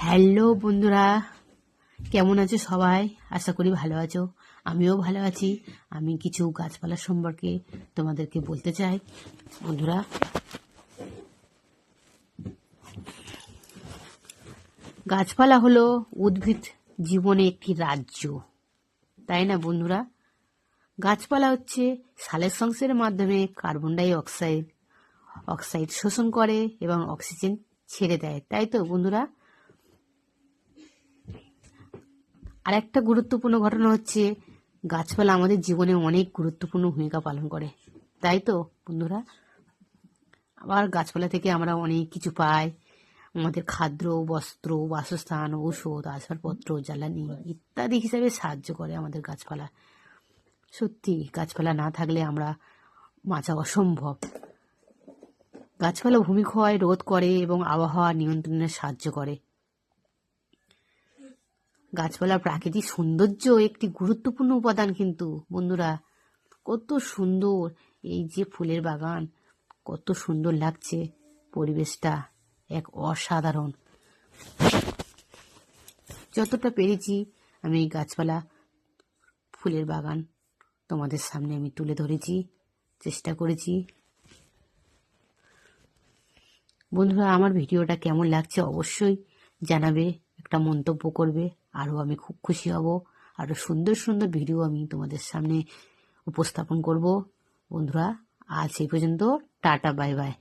Hello বন্ধুরা, কেমন আছো সবাই? আশা করি ভালো আছো। আমিও ভালো আছি। আমি কিছু গাছপালা সম্পর্কে তোমাদেরকে বলতে চাই। বন্ধুরা, গাছপালা হলো উদ্ভিদ জীবনে একটি রাজ্য, তাই না বন্ধুরা? গাছপালা হচ্ছে সালোকসংশ্লেষের মাধ্যমে কার্বন ডাই অক্সাইড শোষণ করে এবং অক্সিজেন ছেড়ে দেয়, তাই তো বন্ধুরা? আর একটা গুরুত্বপূর্ণ ঘটনা হচ্ছে গাছপালা আমাদের জীবনে অনেক গুরুত্বপূর্ণ ভূমিকা পালন করে, তাই তো বন্ধুরা? আবার গাছপালা থেকে আমরা অনেক কিছু পাই। আমাদের খাদ্য, বস্ত্র, বাসস্থান, ঔষধ, আসবাবপত্র, জ্বালানি ইত্যাদি হিসাবে সাহায্য করে আমাদের গাছপালা। সত্যি গাছপালা না থাকলে আমরা বাঁচা অসম্ভব। গাছপালা ভূমিক্ষয় রোধ করে এবং আবহাওয়া নিয়ন্ত্রণে সাহায্য করে। গাছপালা প্রাকৃতিক সৌন্দর্য একটি গুরুত্বপূর্ণ উপাদান কিন্তু বন্ধুরা। কত সুন্দর এই যে ফুলের বাগান, কত সুন্দর লাগছে পরিবেশটা, এক অসাধারণ। যতটা পেরেছি আমি এই গাছপালা, ফুলের বাগান তোমাদের সামনে আমি তুলে ধরেছি, চেষ্টা করেছি। বন্ধুরা, আমার ভিডিওটা কেমন লাগছে অবশ্যই জানাবে, একটা মন্তব্য করবে। আরও আমি খুব খুশি হব। আরও সুন্দর সুন্দর ভিডিও আমি তোমাদের সামনে উপস্থাপন করব। বন্ধুরা, আজ এই পর্যন্ত। Tata, bye bye.